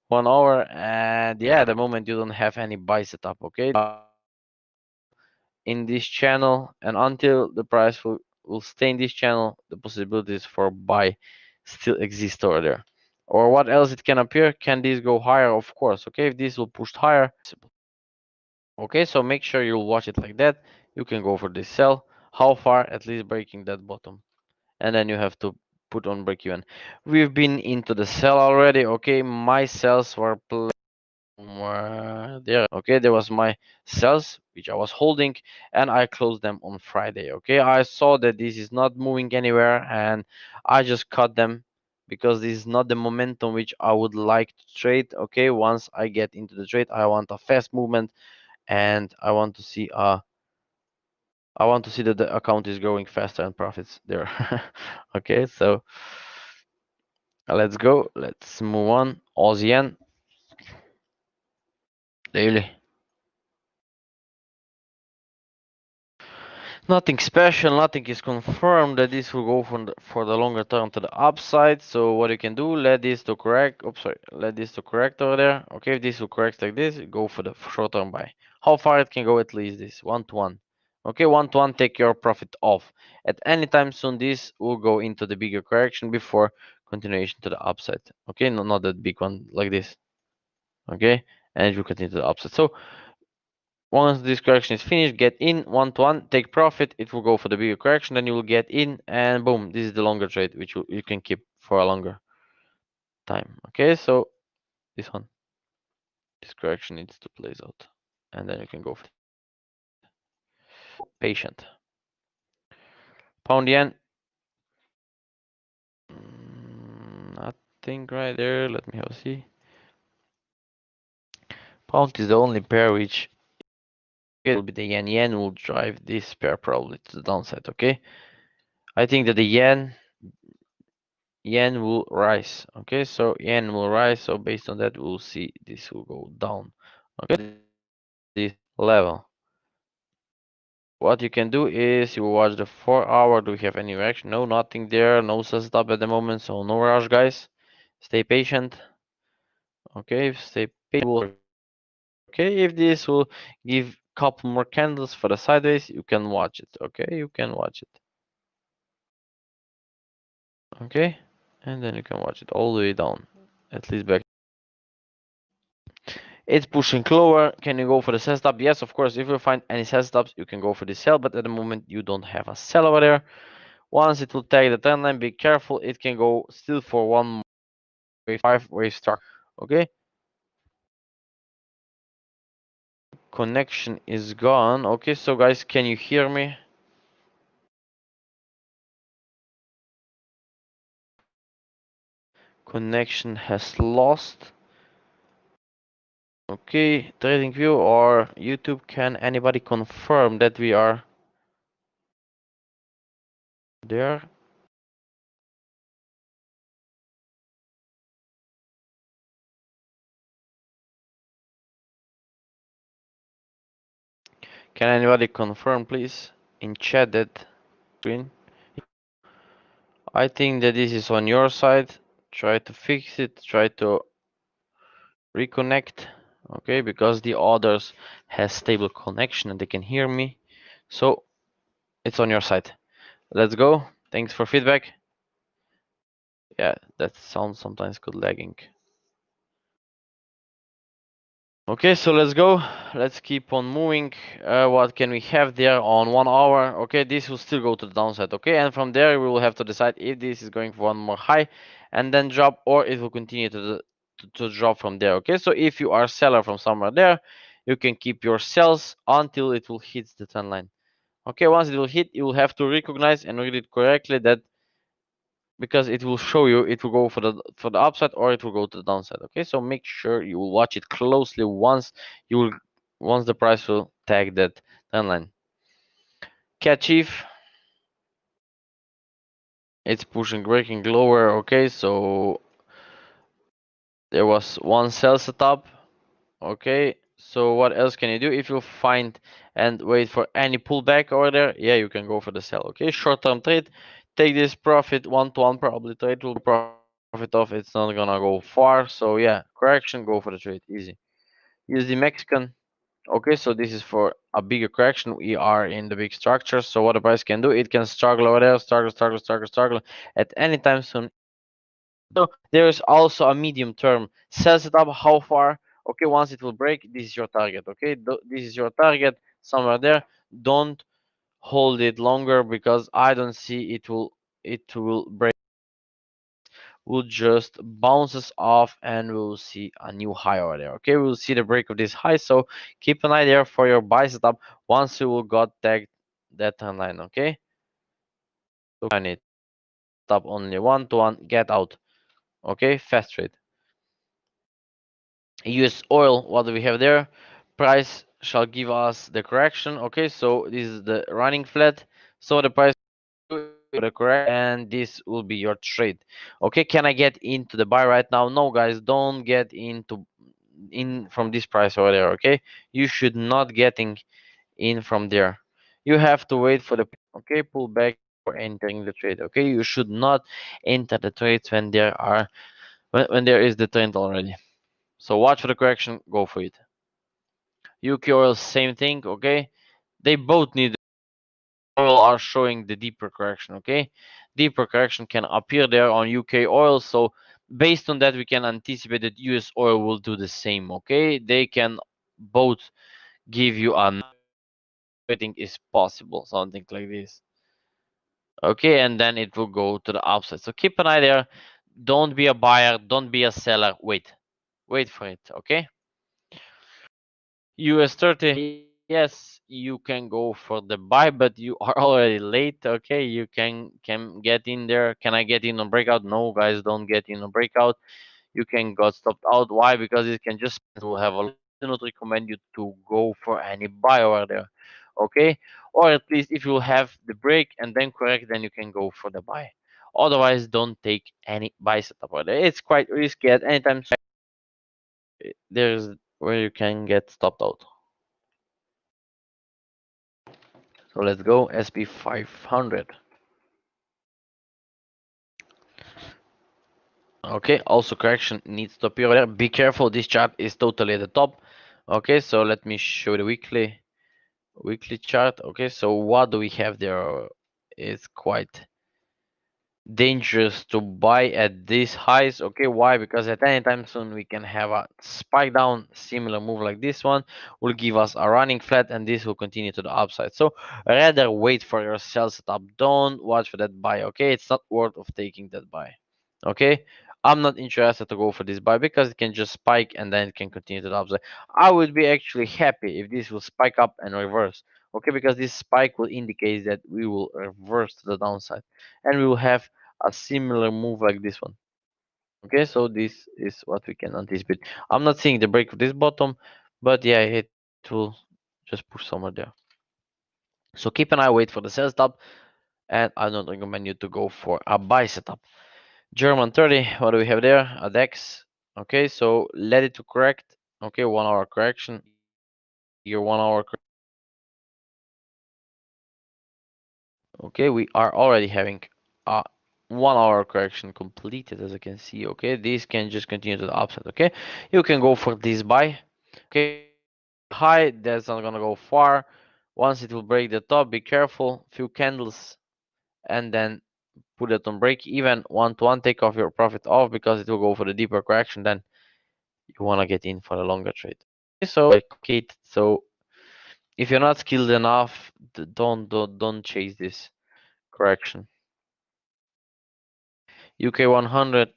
1 hour, and yeah, the moment you don't have any buy setup. Okay, in this channel, and until the price will stay in this channel, the possibilities for buy still exist over there. Or what else it can appear? Can this go higher? Of course. Okay, if this will push higher, okay, so make sure you'll watch it like that. You can go for this sell. How far? At least breaking that bottom. And then you have to put on break even. We've been into the sell already. Okay, my sells were there. Okay, there was my sells which I was holding, and I closed them on Friday. Okay, I saw that this is not moving anywhere, and I just cut them because this is not the momentum which I would like to trade. Okay, once I get into the trade, I want a fast movement, and I want to see that the account is growing faster and profits there. Okay, so let's go. Let's move on. Aussie yen daily. Nothing special, nothing is confirmed that this will go for the longer term to the upside. So what you can do, let this to correct. Oops, sorry, let this to correct over there. Okay, if this will correct like this, go for the short term buy. How far it can go? At least this 1 to 1. Okay, 1 to 1, take your profit off. At any time soon, this will go into the bigger correction before continuation to the upside. Okay, no, not that big one like this. Okay, and it will continue to the upside. So once this correction is finished, get in 1 to 1, take profit. It will go for the bigger correction, then you will get in, and boom, this is the longer trade, which you can keep for a longer time. Okay, so this one, this correction needs to plays out, and then you can go for patient. Pound yen, nothing right there. Let me have a see. Pound is the only pair which it will be the yen. Yen will drive this pair probably to the downside. Okay, I think that the yen will rise. Okay, so yen will rise. So based on that, we'll see this will go down. Okay, this level. What you can do is you watch the 4 hour. Do we have any reaction? No, nothing there. No setup at the moment. So no rush, guys. Stay patient. Okay, stay patient. Okay, if this will give couple more candles for the sideways, you can watch it. Okay, you can watch it. Okay, and then you can watch it all the way down, at least back. It's pushing lower. Can you go for the sell stop? Yes, of course. If you find any sell stops, you can go for the sell, but at the moment you don't have a sell over there. Once it will take the trend line, be careful. It can go still for one more wave, 5 wave struck. Okay. Connection is gone. Okay, so guys, can you hear me? Connection has lost. Okay, TradingView or YouTube, can anybody confirm that we are there? Can anybody confirm, please, in chat that screen? I think that this is on your side. Try to fix it. Try to reconnect. Okay, because the others has stable connection and they can hear me. So it's on your side. Let's go. Thanks for feedback. Yeah, that sounds sometimes good lagging. Okay, so let's go. Let's keep on moving. What can we have there on 1 hour? Okay, this will still go to the downside. Okay, and from there we will have to decide if this is going for one more high and then drop, or it will continue to drop from there. Okay, so if you are a seller from somewhere there, you can keep your sells until it will hit the trend line. Okay, once it will hit, you will have to recognize and read it correctly, that because it will show you it will go for the upside or it will go to the downside. Okay, so make sure you will watch it closely once the price will tag that trend line. Catch if it's pushing, breaking lower. Okay, so there was one sell setup. Okay, so what else can you do? If you find and wait for any pullback over there, yeah, you can go for the sell. Okay, short-term trade, take this profit 1 to 1, probably trade will profit off. It's not gonna go far, so yeah, correction, go for the trade, easy. Use the Mexican. Okay, so this is for a bigger correction. We are in the big structure, so what the price can do, it can struggle over there, struggle at any time soon. So there is also a medium term sell setup. How far? Okay, once it will break, this is your target. Okay, this is your target somewhere there. Don't hold it longer because I don't see it will break. Will just bounces off and we'll see a new high over there. Okay, we'll see the break of this high. So keep an eye there for your buy setup once you will got tagged that trend line. Okay, so I need stop only 1 to 1. Get out. Okay, fast trade. US oil, what do we have there? Price shall give us the correction. Okay, so this is the running flat. So the price the correct, and this will be your trade. Okay, can I get into the buy right now? No, guys, don't get into in from this price over there. Okay, you should not getting in from there. You have to wait for the okay pull back for entering the trade. Okay, you should not enter the trades when there are when there is the trend already. So watch for the correction, go for it. UK oil, same thing. Okay, they both need oil are showing the deeper correction. Okay, deeper correction can appear there on UK oil. So based on that, we can anticipate that US oil will do the same. Okay, they can both give you a rating is possible, something like this. Okay, and then it will go to the upside. So keep an eye there. Don't be a buyer, don't be a seller. Wait for it. Okay. US 30, yes, you can go for the buy, but you are already late. Okay, you can get in there. Can I get in on breakout? No, guys, don't get in on breakout. You can got stopped out. Why? Because it can just will have a do not recommend you to go for any buy over there. Okay, or at least if you have the break and then correct, then you can go for the buy. Otherwise, don't take any buy setup over there. It's quite risky at any time. There's where you can get stopped out. So let's go SP 500. Okay, also correction needs to appear there. Be careful, this chart is totally at the top. Okay, so let me show the weekly chart. Okay, so what do we have there? It's quite dangerous to buy at these highs. Okay, why? Because at any time soon we can have a spike down, similar move like this one will give us a running flat, and this will continue to the upside. So rather wait for your sell setup. Don't watch for that buy. Okay, it's not worth of taking that buy. Okay, I'm not interested to go for this buy because it can just spike and then it can continue to the upside. I would be actually happy if this will spike up and reverse. Okay, because this spike will indicate that we will reverse to the downside and we will have a similar move like this one. Okay, so this is what we can anticipate. I'm not seeing the break of this bottom, but yeah, it will just push somewhere there. So keep an eye, wait for the sell stop, and I don't recommend you to go for a buy setup. German 30, what do we have there? A DEX. Okay, so let it to correct. Okay, 1 hour correction. Your 1 hour. Okay, we are already having a 1 hour correction completed, as you can see. Okay, this can just continue to the upside. Okay, you can go for this buy. Okay, high, that's not gonna go far. Once it will break the top, be careful. Few candles, and then put it on break even. 1 to 1, take off your profit off because it will go for the deeper correction. Then you wanna get in for a longer trade. Okay, so complicated. So if you're not skilled enough, don't chase this correction. UK 100.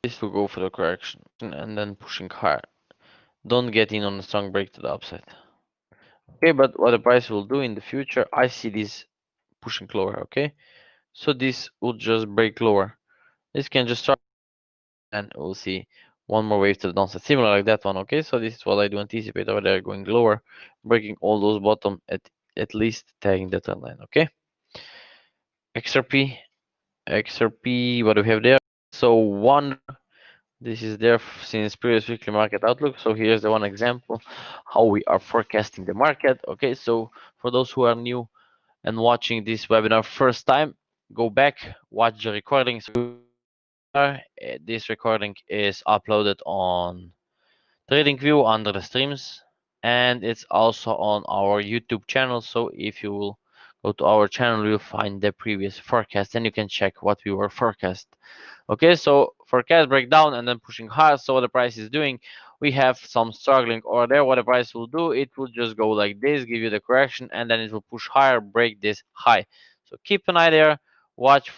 This will go for the correction and then pushing higher. Don't get in on a strong break to the upside. Okay, but what the price will do in the future, I see this pushing lower. Okay, so this will just break lower. This can just start and we'll see one more wave to the downside, similar like that one. Okay, so this is what I do anticipate over there, going lower, breaking all those bottom at least tagging the trend line. Okay, XRP, XRP, what do we have there? So one. This is there since previous weekly market outlook. So here's the one example how we are forecasting the market. Okay, so for those who are new and watching this webinar first time, go back, watch the recording. So this recording is uploaded on TradingView under the streams, and it's also on our YouTube channel. So if you will go to our channel, you'll find the previous forecast and you can check what we were forecast. Okay, so forecast breakdown and then pushing higher. So what the price is doing, we have some struggling order there. What the price will do, it will just go like this, give you the correction, and then it will push higher, break this high. So keep an eye there, watch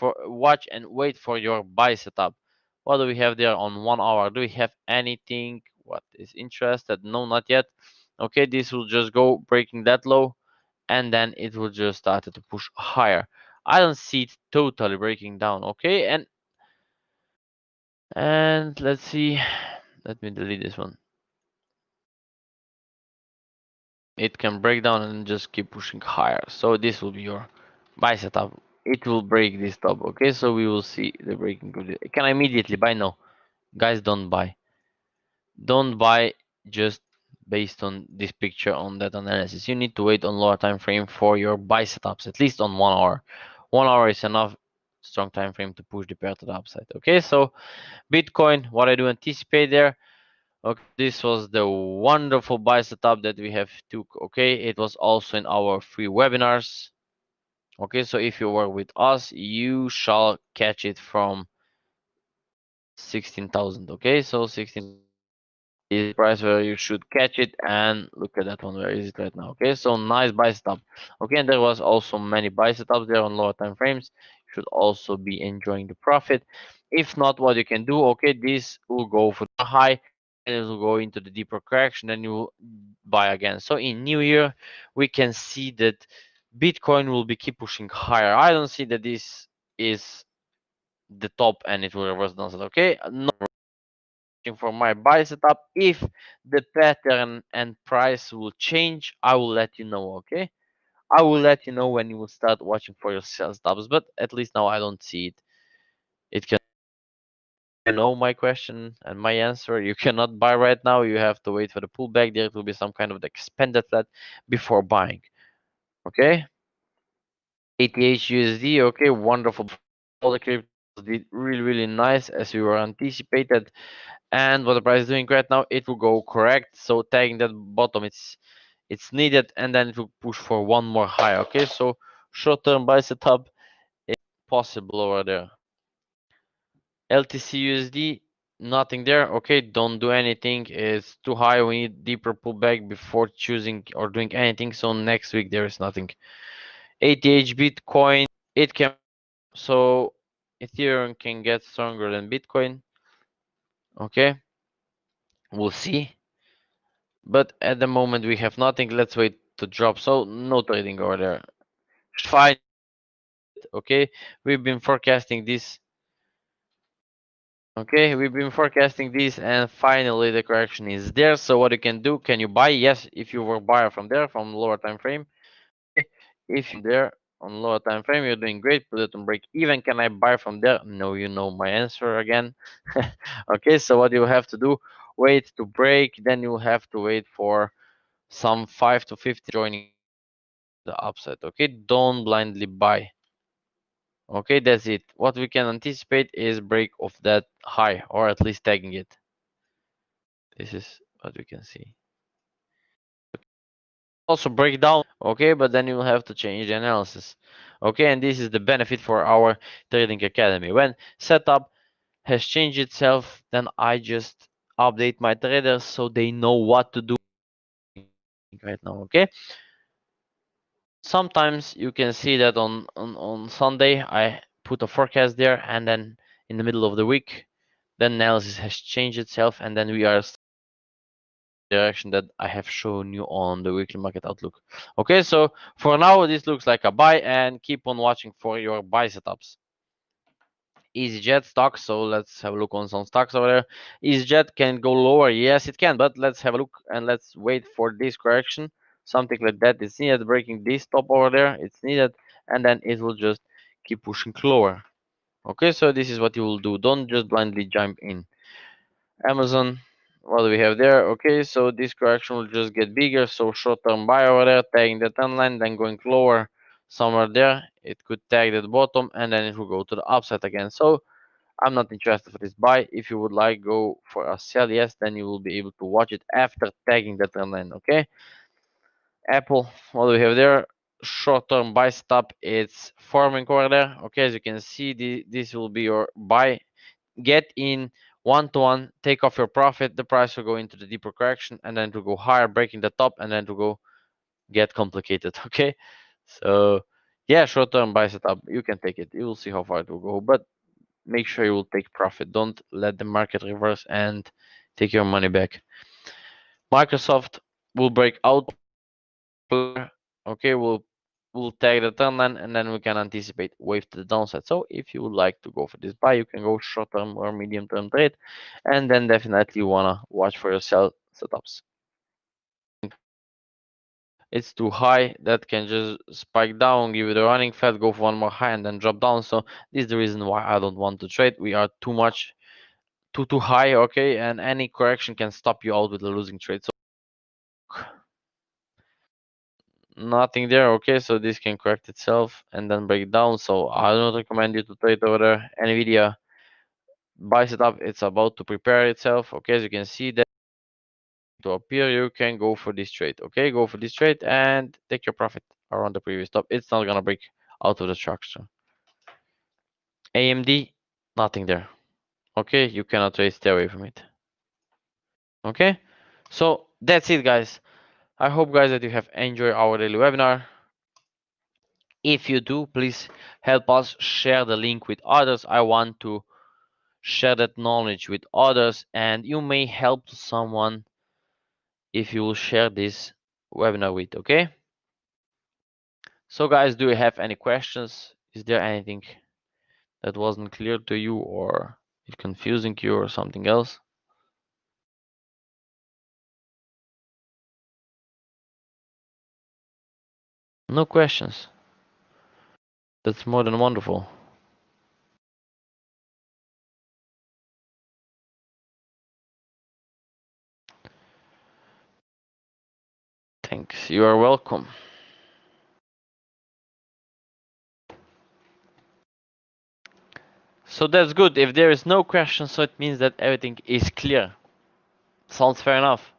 and wait for your buy setup. What do we have there on 1 hour? Do we have anything what is interested? No, not yet. Okay, this will just go breaking that low and then it will just start to push higher. I don't see it totally breaking down. Okay, and let's see. Let me delete this one. It can break down and just keep pushing higher. So this will be your buy setup. It will break this top. Okay, so we will see the breaking. Can I immediately buy? No, guys, don't buy. Don't buy just based on this picture on that analysis. You need to wait on lower time frame for your buy setups, at least on 1 hour. 1 hour is enough strong time frame to push the pair to the upside. Okay, so Bitcoin, what I do anticipate there. Okay, this was the wonderful buy setup that we have took. Okay, it was also in our free webinars. Okay, so if you work with us, you shall catch it from 16,000. Okay, so 16 is the price where you should catch it, and look at that one. Where is it right now? Okay, so nice buy setup. Okay, and there was also many buy setups there on lower time frames. You should also be enjoying the profit. If not, what you can do, okay, this will go for the high and it will go into the deeper correction, then you will buy again. So in new year we can see that Bitcoin will be keep pushing higher. I don't see that this is the top and it will reverse downside. Okay, no, for my buy setup. If the pattern and price will change, I will let you know. Okay, I will let you know when you will start watching for your sales stops, but at least now I don't see it. It can, you know, my question and my answer. You cannot buy right now. You have to wait for the pullback. There will be some kind of expanded flat before buying. Okay, ATH USD. Okay, wonderful. All the cryptos did really nice as we were anticipated. And what the price is doing right now, it will go correct. So tagging that bottom, it's needed, and then it will push for one more high. Okay, so short-term buy setup is possible over there. LTC USD, nothing there. Okay, don't do anything. It's too high. We need deeper pullback before choosing or doing anything. So next week there is nothing. ATH Bitcoin, it can, so Ethereum can get stronger than Bitcoin. Okay, we'll see. But at the moment we have nothing. Let's wait to drop. So no trading over there. Fine. Okay, we've been forecasting this. Okay, we've been forecasting this, and finally the correction is there. So what you can do, can you buy? Yes, if you were buyer from there, from lower time frame. Okay. If you're there on lower time frame, you're doing great. Put it on break even. Can I buy from there? No, you know my answer again. Okay, so what you have to do, wait to break, then you have to wait for some 5 to 50 joining the upside. Okay, don't blindly buy. Okay, that's it. What we can anticipate is break of that high, or at least tagging it. This is what we can see. Also break down, okay, but then you will have to change the analysis. Okay, and this is the benefit for our trading academy. When setup has changed itself, then I just update my traders so they know what to do right now. Okay, sometimes you can see that on Sunday I put a forecast there, and then in the middle of the week the analysis has changed itself, and then we are direction that I have shown you on the weekly market outlook. Okay, so for now this looks like a buy, and keep on watching for your buy setups. EasyJet stock, so let's have a look on some stocks over there. EasyJet can go lower, yes it can, but let's have a look and let's wait for this correction. Something like that is needed, breaking this top over there, it's needed, and then it will just keep pushing lower. Okay, so this is what you will do, don't just blindly jump in. Amazon, what do we have there? Okay, so this correction will just get bigger, so short-term buy over there, tagging the trend line, then going lower somewhere there. It could tag the bottom, and then it will go to the upside again. So I'm not interested for this buy. If you would like go for a sell, yes, then you will be able to watch it after tagging the trend line. Okay, Apple, what do we have there? Short-term buy stop. It's forming over there. Okay, as you can see, this will be your buy. Get in 1-to-1, take off your profit, the price will go into the deeper correction, and then to go higher, breaking the top, and then to go get complicated. Okay, so yeah, short-term buy setup, you can take it, you will see how far it will go, but make sure you will take profit. Don't let the market reverse and take your money back. Microsoft will break out. Okay, we'll we'll take the trend line, and then we can anticipate wave to the downside. So if you would like to go for this buy, you can go short term or medium term trade, and then definitely you wanna watch for your sell setups. It's too high, that can just spike down, give you the running flat, go for one more high, and then drop down. So this is the reason why I don't want to trade. We are too high, okay, and any correction can stop you out with a losing trade. So nothing there, okay, so this can correct itself and then break down. So I don't recommend you to trade over there. Nvidia buy setup, it's about to prepare itself, okay, as you can see that to appear, you can go for this trade, okay, go for this trade and take your profit around the previous top. It's not gonna break out of the structure. AMD, nothing there, okay, you cannot trade, stay away from it. Okay, so that's it, guys. I hope, guys, that you have enjoyed our daily webinar. If you do, please help us share the link with others. I want to share that knowledge with others, and you may help someone if you will share this webinar with, okay? So guys, do you have any questions? Is there anything that wasn't clear to you or is confusing you or something else? No questions. That's more than wonderful. Thanks. You are welcome. So that's good. If there is no question, so it means that everything is clear. Sounds fair enough.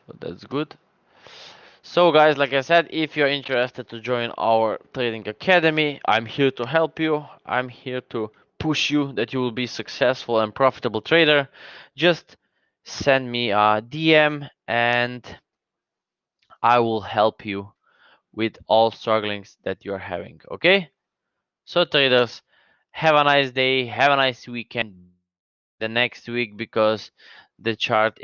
So that's good. So guys, like I said, if you're interested to join our trading academy, I'm here to help you. I'm here to push you that you will be successful and profitable trader. Just send me a DM and I will help you with all strugglings that you're having. Okay? So traders, have a nice day, have a nice weekend the next week, because the charts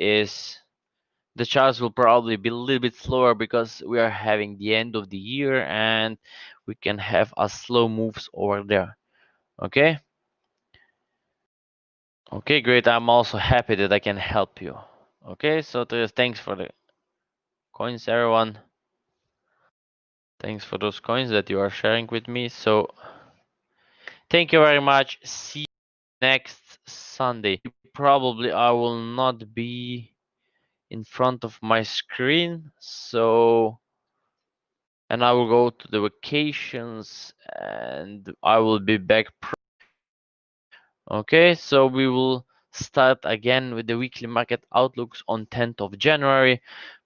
will probably be a little bit slower because we are having the end of the year and we can have a slow moves over there. Okay? Okay, great. I'm also happy that I can help you. Okay, so thanks for the coins, everyone. Thanks for those coins that you are sharing with me. So thank you very much. See you next Sunday. Probably I will not be in front of my screen, so and I will go to the vacations and I will be back. Okay, so we will start again with the weekly market outlooks on 10th of January,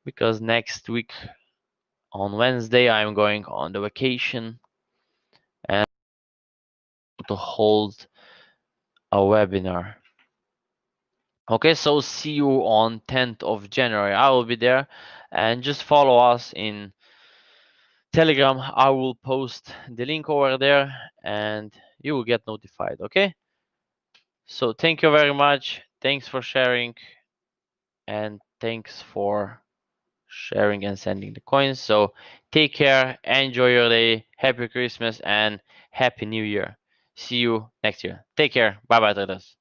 because next week on Wednesday I'm going on the vacation and to hold a webinar. Okay, so see you on 10th of January. I will be there, and just follow us in Telegram. I will post the link over there and you will get notified. Okay, so thank you very much. Thanks for sharing, and thanks for sharing and sending the coins. So take care, enjoy your day, happy Christmas and happy New Year. See you next year. Take care. Bye bye, traders.